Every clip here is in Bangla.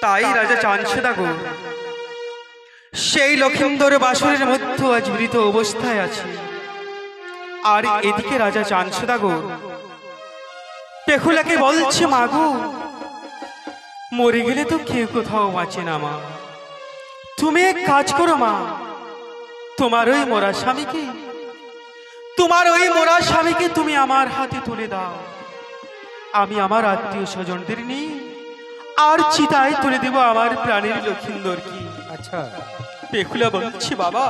তাই রাজা চানসদাগর সেই লক্ষিন্দর বাসরের মধ্যে আজ মৃত অবস্থায় আছে। আর এদিকে রাজা চানসদাগর পেহুলাকে বলছে, মাগো মরে গেলে তো কেউ কোথাও বাঁচে না মা, তুমি এক কাজ করো মা, তোমার ওই মরা স্বামীকে তুমি আমার হাতে তুলে দাও, আমি আমার আত্মীয় স্বজনদের নিয়ে আর চিতায় তুলে দেব আমার প্রাণের লক্ষিন্দর কি। আচ্ছা, পেহুলা বলছি, বাবা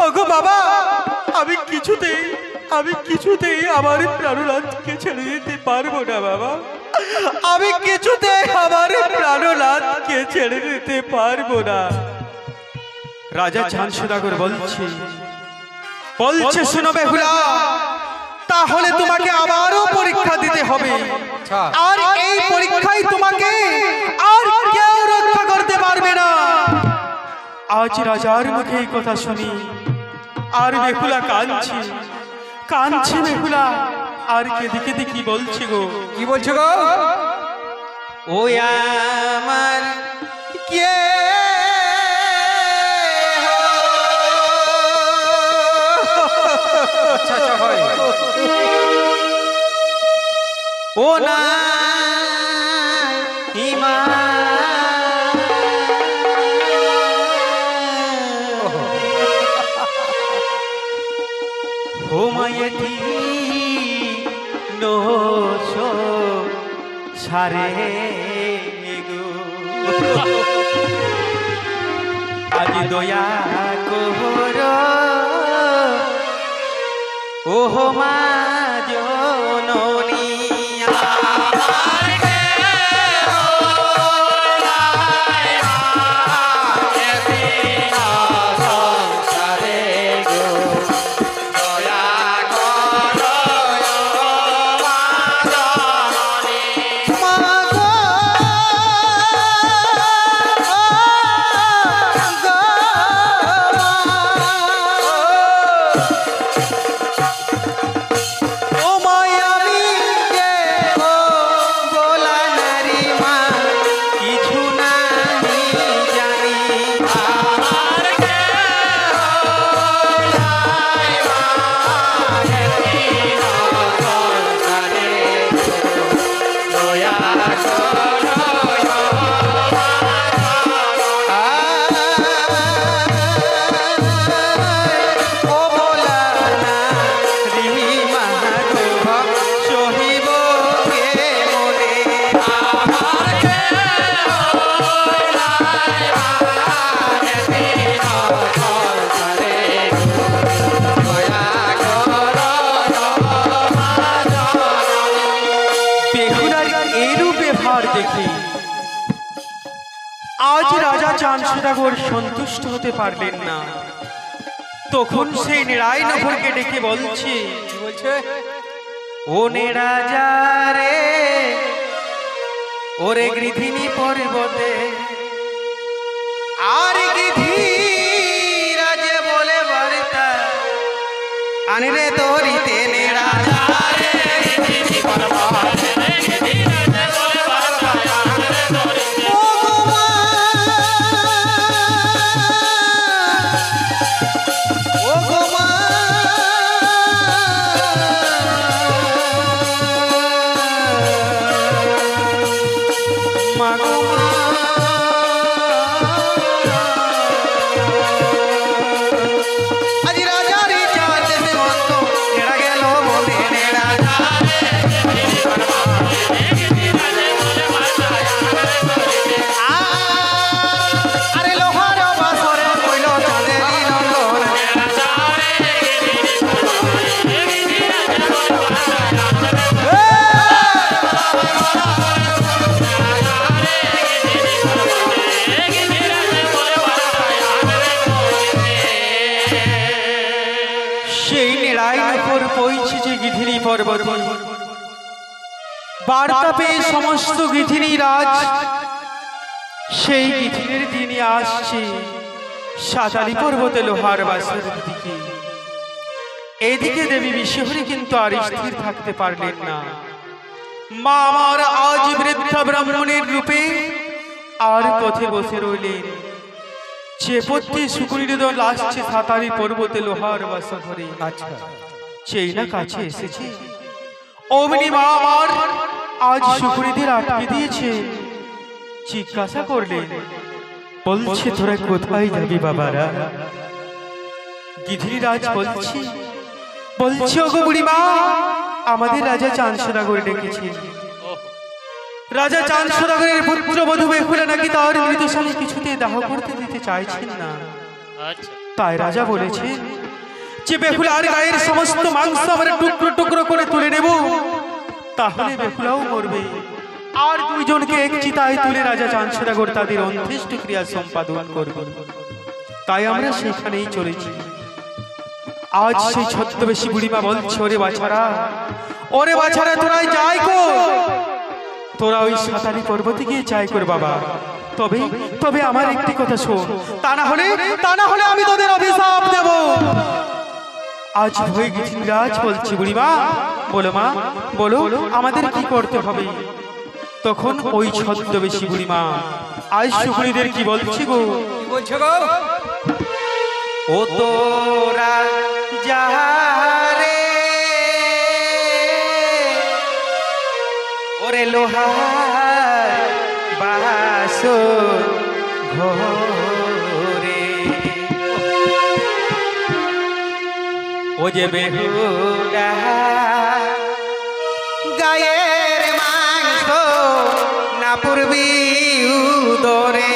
ওগো বাবা, আমি কিছুতেই আমার প্রাণনাথকে ছেড়ে দিতে পারবো না বাবা, আমি কিছুতেই আমার প্রাণনাথকে ছেড়ে দিতে পারবো না। রাজা চানসদাগর বলছে শোনো বেহুলা, তাহলে তোমাকে আবারও পরীক্ষা দিতে হবে, আর এই পরীক্ষায় তোমাকে আর কেউ রক্ষা করতে পারবে না। আজ রাজার মুখে এই কথা শুনি আর বেহুলা কাঁদছে বেহুলা, আর কেঁদে কেঁদে কি বলছে গো, কি বলছো গো? ও আমার কে ও না হিমা ও মায়াটি নোশো সারে গো, আজ দয়া কর ও মা জননী। আজ রাজা চানসদাগর সন্তুষ্ট হতে পারলেন না, তখন সেই নিরাই নগরকে ডেকে বলছে, ও নে রাজা রে, ওরে গৃধিনী পর্বতে আর গৃধি রাজে বলে বার্তা আনরে তোরিতে নে রাজা রে, গৃধিনী পর্বতে বার্তা পেয়ে সমস্ত গৃহিণী রাজ সেই গৃহিণীর দিনে আসছে সাতালি পর্বতে লোহার বাসের দিকে। এদিকে দেবী বিশ্বহরী কিন্তু আর স্থির থাকতে পারলেন না। মা আমার আজ বৃদ্ধা ব্রাহ্মণের রূপে আর পথে বসে রইলেন। যে পথে শুকুরির দল আসছে সাতারি পর্বতে লোহার বাসা ধরে। আচ্ছা, সেই না কাছে এসেছে, অমনি মা আমার আজ শুকুরিদের আটকে দিয়েছে। জিজ্ঞাসা করলেন, বলছে তোরা কোথায় যাবি বাবারা? গিধিরাজ বলছি ওগো বুড়িমা, আমাদের রাজা চাঁদ সদাগর ডেকেছে। রাজা চাঁদ সদাগরের পুত্র বধূ বেহুলা নাকি তার মৃতশালী কিছুতে দাহ করতে দিতে চাইছেন না। তাই রাজা বলেছেন যে বেহুলার গায়ের সমস্ত মাংস আমরা টুকরো টুকরো করে তুলে নেব, তাহলে বেহুলাও মরবে। আর দুইজনকে এক চিতায় তুলে রাজা চাঁদ সদাগর তাদের অন্ত্যেষ্টি ক্রিয়া সম্পাদন করবে। তাই আমরা সেখানেই চলেছি। আজ সেই ছদ্মবেশী বুড়িমা বলছে, ওরে বাছারা তোরাই যাই কো, তোরা ওই সাতারি পর্বতে গিয়ে যাই কর বাবা। তবে আমার একটি কথা শোন, তা না হলে আমি তোদের অভিশাপ দেব। আজ হয়ে গেছি রাজ বলছি, বুড়িমা বলো মা, বলো আমাদের কি করতে হবে? তখন ওই ছদ্মবেশী বুড়িমা আজ শুকুরিদের কি বলছি গো, কি বলছো গো? ও তোরা যারে ওরে লোহার বাসো ঘরে, ও যে বেহুলা গায়ের মাংস না পূর্বী উদরে,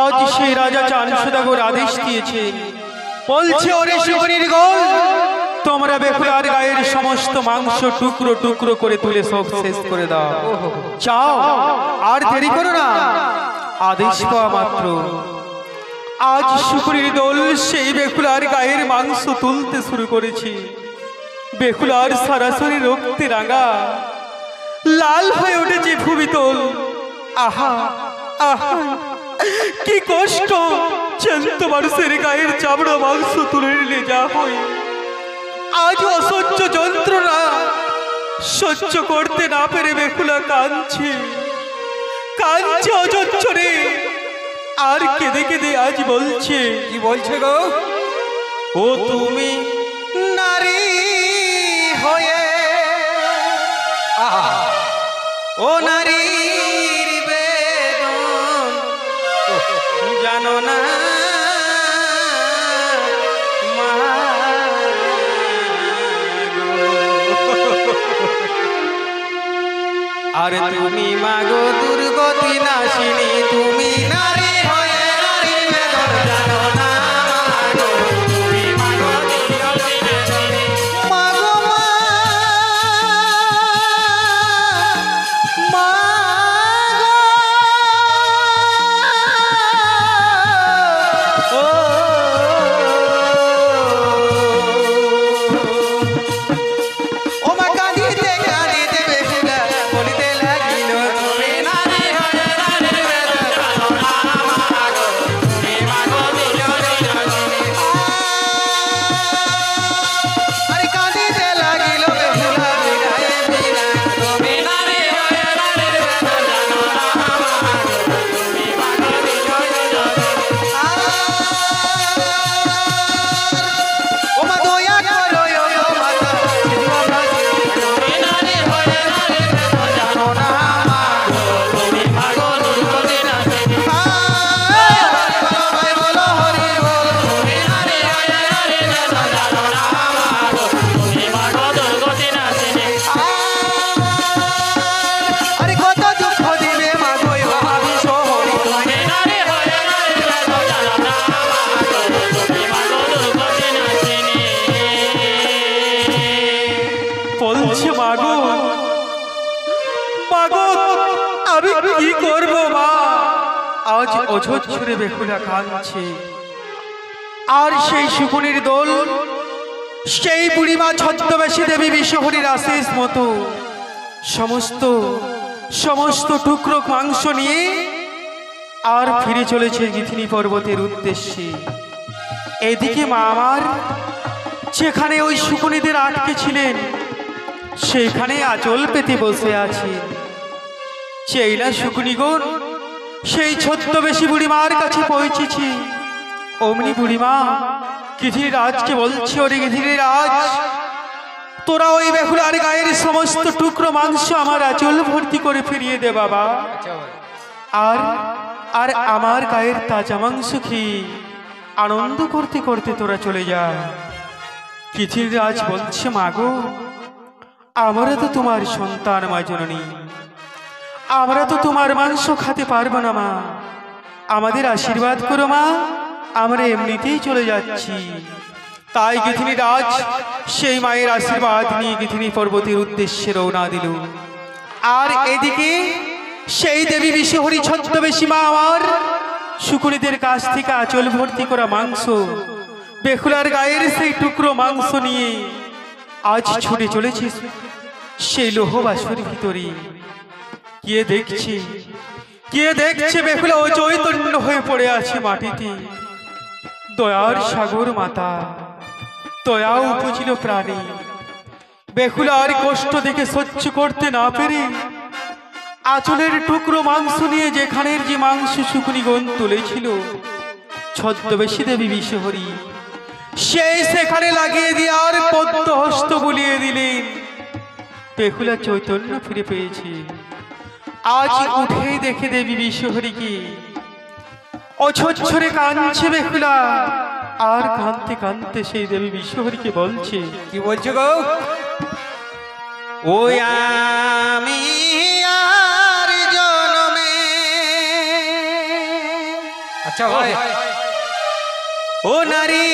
আজ সেই রাজা চাঁদ সদাগর আদেশ দিয়েছে, বলছে ওরে শুকুরির গোল, তোমরা বেহুলার গায়ের সমস্ত মাংস টুকরো টুকরো করে তুলে সব শেষ করে দাও। চাও আর দেরি করো না, আদেশ পাওয়া মাত্র আজ শুকুরির দল সেই বেহুলার গায়ের মাংস তুলতে শুরু করেছে। বেহুলার সরাসরি রক্তে রাঙা, লাল হয়ে উঠেছে ভূমিতল। আহা আহা, কি কষ্ট! জ্যান্ত মানুষের গায়ের চামড়া মাংস তুলে নিলে যা হয়, আজ অসহ্য যন্ত্রণা সহ্য করতে না পেরে বেহুলা কাঁদছে অজস্রে। আর কেঁদে কেঁদে আজ বলছে, কি বলছে গো? ও তুমি নারী হয়ে, ও নারীর বেদন জানো না মা গো। আর তুমি মাগো দুর্গতি নাশিনী, তুমি নারী হয়ে নারী বেদন জানো না মাগো, তুমি মাগো দুর্গতি নাশিনী। মাগো মা, মাগো ও মা, কাঁদিতে কাঁদিতে বেহুলা বলিতে লাগিল, তুমি নারী হয়ে নারী বেদন জানো না মাগো, তুমি মাগো দুর্গতি নাশিনী। আরে কাঁদিতে লাগিল বেহুলা বিনায়ে বিনা, তুমি নারী হয়ে নারী বেদন জানো না মাগো, তুমি মাগো দুর্গতি নাশিনী। ও মা দয়া করো ও মাতা, তুমি নারী হয়ে নারী বেদন জানো না মাগো, তুমি মাগো দুর্গতি নাশিনী। ভাই বলো হরি বল, তুমি নারী হয়ে নারী বেদন জানো না মাগো, তুমি মাগো দুর্গতি নাশিনী। আরে কত দুঃখ দিবে মাগো ও আমি শহরি, তুমি নারী হয়ে নারী বেদন জানো না মাগো, তুমি মাগো দুর্গতি নাশিনী। বলছে মাগো, মাগো আমি কি করব মা, আজ অঝোচ্ছরে বেহুলা কাঁদছে। আর সেই শুকুনির দোল, সেই বুড়িমা ছদ্মবেশী দেবী বিশ্বহরীর আশিস মতো সমস্ত সমস্ত টুকরো মাংস নিয়ে আর ফিরে চলেছে গিথিনি পর্বতের উদ্দেশ্যে। এদিকে মা আমার যেখানে ওই শুকুনিদের আটকে ছিলেন, সেখানে আঁচল পেতে বসে আছে। সেই না শুকুনিগণ সেই ছদ্মবেশী বুড়িমার কাছে পৌঁছেছি। অমনি বুড়িমা গিধির রাজকে বলছে, ওরে গিধির রাজ, তোরা ওই বেহুলার গায়ের সমস্ত টুকরো মাংস আমার আঁচল ভর্তি করে ফিরিয়ে দে বাবা, আর আর আমার গায়ের তাজা মাংস খেয়ে আনন্দ করতে করতে তোরা চলে যা। গিধির রাজ বলছে, মাগো আমরা তো তোমার সন্তান মা জননী, আমরা তো তোমার মাংস খেতে পারবো না মা, আমাদের আশীর্বাদ করো মা, আমরা এমনিতেই চলে যাচ্ছি। তাই গিথিনি রাজ সেই মায়ের আশীর্বাদ নিয়ে গিথিনি পর্বতের উদ্দেশ্যে রওনা দিল। আর এদিকে সেই দেবী বিশ্বহরী ছদ্মবেশী মা আমার শুকুনিদের কাছ থেকে আঁচল ভর্তি করা মাংস, বেহুলার গায়ের সেই টুকরো মাংস নিয়ে আজ ছুটে চলেছে সেই লোহবাসুর ভিতরে। কে দেখছে, কে দেখছে বেহুলা ও চৈতন্য হয়ে পড়ে আছে মাটিতে। দয়ার সাগর মাতা, দয়া উপজিল প্রাণী। বেহুলার কষ্ট দেখে সহ্য করতে না পেরে আঁচলের টুকরো মাংস নিয়ে যেখানের যে মাংস শুকুনিগণ তুলেছিল ছদ্মবেশী দেবী বিশ্বহরী, সেই সেখানে লাগিয়ে দিয়ে আর পদ্ম হস্ত বুলিয়ে দিলেন। বেহুলা চৈতন্য ফিরে পেয়েছে। আজ উঠেই দেখে দেবী বিশ্বহরীকে অঝোচ্ছরে কাঁদছে বেহুলা। আর কাঁদতে কাঁদতে সেই দেবী বিশ্বহরীকে বলছে, কি বলছো গো? ওই আমি আর জনমে, আচ্ছা ভাই, ও নারী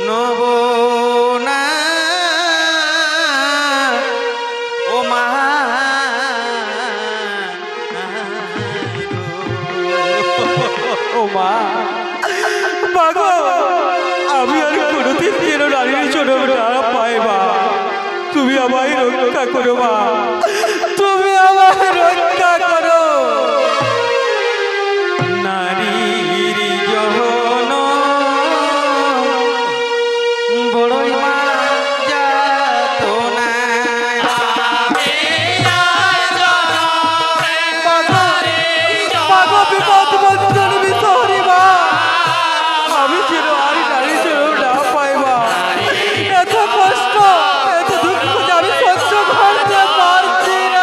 নব না ও মা, ও মা, মাগো আমি আর কোনোদিন যেন নারীর জন্ম না পাই মা, তুমি আমায় রক্ষা করো মা, তুমি আমায় রক্ষা করো। নারীর জহন বড়ই মা যাতনা, মাগো বিপদ বন্ধন বিতরি মা, আমি যেন আর নারীর জন্ম না পাই মা, এত কষ্ট এত দুঃখ আমি সহ্য করতে পারছি না।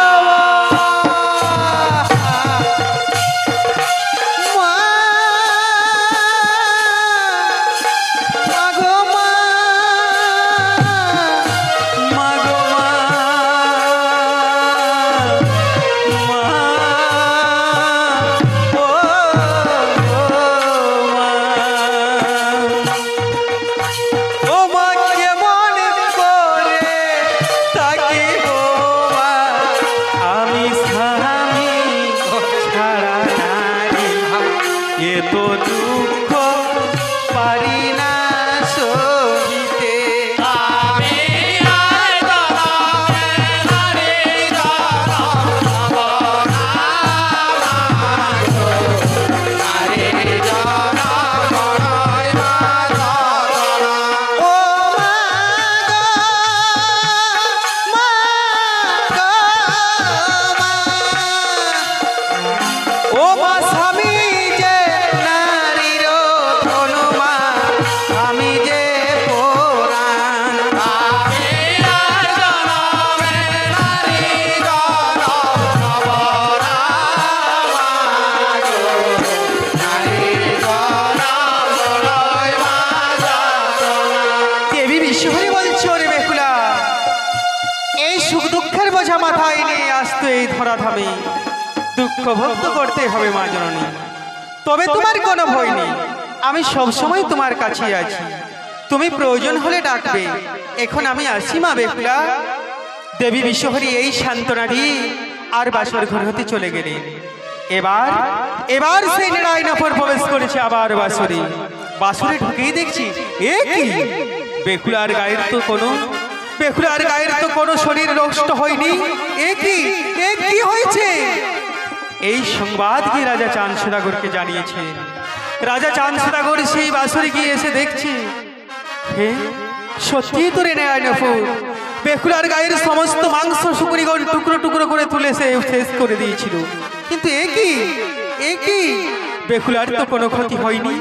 এ তো দুঃখ পারি না সহিতে। মাথায় নিয়ে আসতো এই ধরাধামে দুঃখ ভক্ত করতে হবে মা জননী। তবে তোমার কোনো ভয় নেই, আমি সবসময় তোমার কাছে আছি, তুমি প্রয়োজন হলে ডাকবে। এখন আমি আসি মা বেহুলা। দেবী বিশ্বহরী এই সান্ত্বনাটি আর বাসর ঘর হতে চলে গেলেন। এবার এবার সেই নারায়ণপুর প্রবেশ করেছে আবার বাসরে। বাসরে ঢুকেই দেখছি এ কি, বেহুলার গায়ের তো কোনো শরীর নষ্ট হয়নি। এ কি হয়েছে? এই সংবাদ কি রাজা চাঁদ সদাগরকে জানিয়েছে। রাজা চাঁদ সদাগর সেই বাসরে গিয়ে এসে দেখছে, হে সত্যি তো রে নারায়ণপুর, বেহুলার গায়ের সমস্ত মাংস শুকরিগণ টুকরো টুকরো করে তুলে সে শেষ করে দিয়েছিল। কিন্তু এ কি বেহুলার তো কোনো ক্ষতি হয়নি।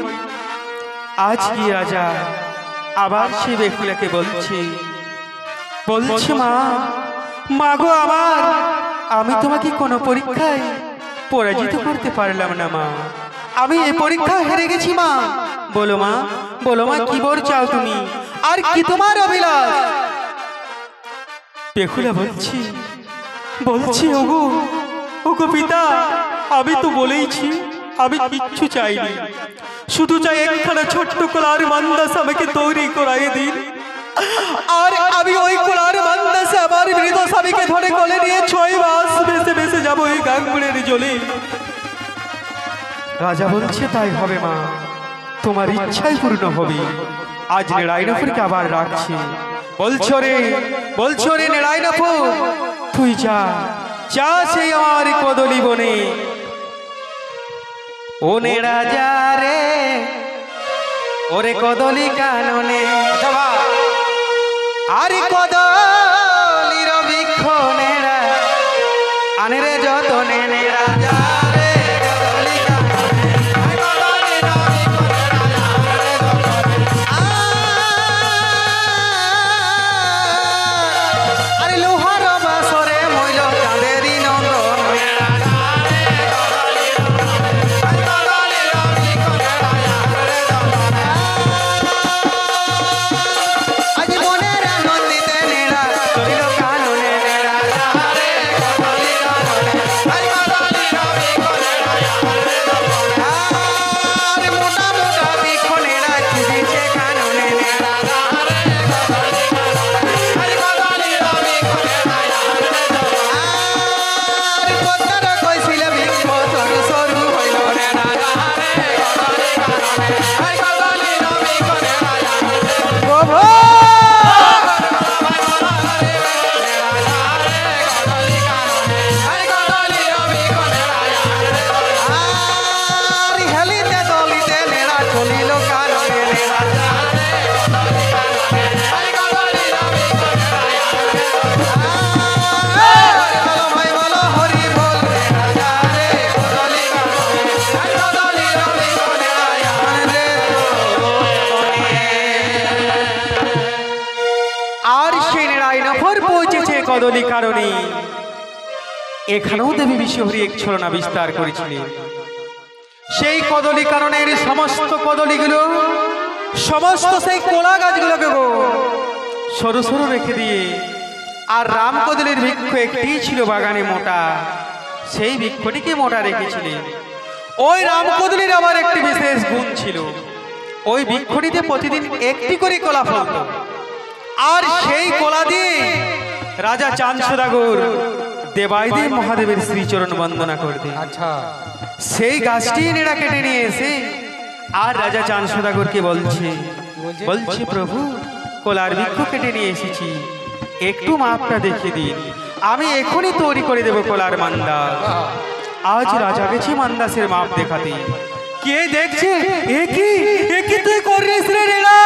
আজ কি রাজা আবার সে বেহুলাকে বলছে মা গো আমার, আমি তোমাকে কোনো পরীক্ষায় পরাজিত করতে পারলাম না মা, আমি এই পরীক্ষা হেরে গেছি মা। বলো মা কি বর চাও তুমি, আর কি তোমার অভিলাষ? বেহুলা বলছি ওগো পিতা, আমি তো বলেইছি আমি কিচ্ছু চাইনি, শুধু চাই একখানা ছোট্ট কলার মান্দাস আমাকে তৈরি করাই দিন, আর আমি ওই কোলার মান্দাসে আমার মৃত স্বামীকে ধরে কোলে নিয়ে 6 মাস বেঁচে যাবো এই গাঙ্গুড়ের জলে। রাজা বলছে তাই হবে মা, তোমার ইচ্ছাই পূর্ণ হবে। আজ নারায়ণপুরকে আবার রাখছে। বলছো রে নারায়ণপুর, তুই যা সেই আমার কদলি বনে। ওনে রাজা রে ওরে কদলি কাননে, আরে কদলির বৃক্ষ নেড়া আনে রে যতনে রাজা রে কদলি কাননে, আরে লোহার বাসরে মইল চাঁদেরই নন্দন, কদলি কারণে এখানেও দেবী বিশ্বহরী এক ছলনা বিস্তার করেছিলেন। সেই কদলি কারণের সমস্ত কদলিগুলো, সমস্ত সেই কোলা গাছগুলোকে সরু সরু রেখে দিয়ে, আর রাম কদলির বৃক্ষ একটি ছিল বাগানে মোটা, সেই বৃক্ষটিকে মোটা রেখেছিলেন। ওই রাম কদলির আবার একটি বিশেষ গুণ ছিল, ওই বৃক্ষটিতে প্রতিদিন একটি করে কলা ফলত, আর সেই কলা দিয়ে রাজা চাঁদ সদাগর দেবাইদেব মহাদেবের শ্রীচরণ বন্দনা করতে। আচ্ছা সেই গাছটি নেড়া কেটে নিয়ে এসে আর রাজা চাঁদ সদাগরকে বলছে প্রভু কলার বৃক্ষ কেটে নিয়ে এসেছি, একটু মাপটা দেখে দিন, আমি এখনই তৈরি করে দেব কলার মান্দা। আজ রাজা গেছে মান্দাসের মাপ দেখাতে। কে দেখছে? একই তুই করিস রে রেড়া।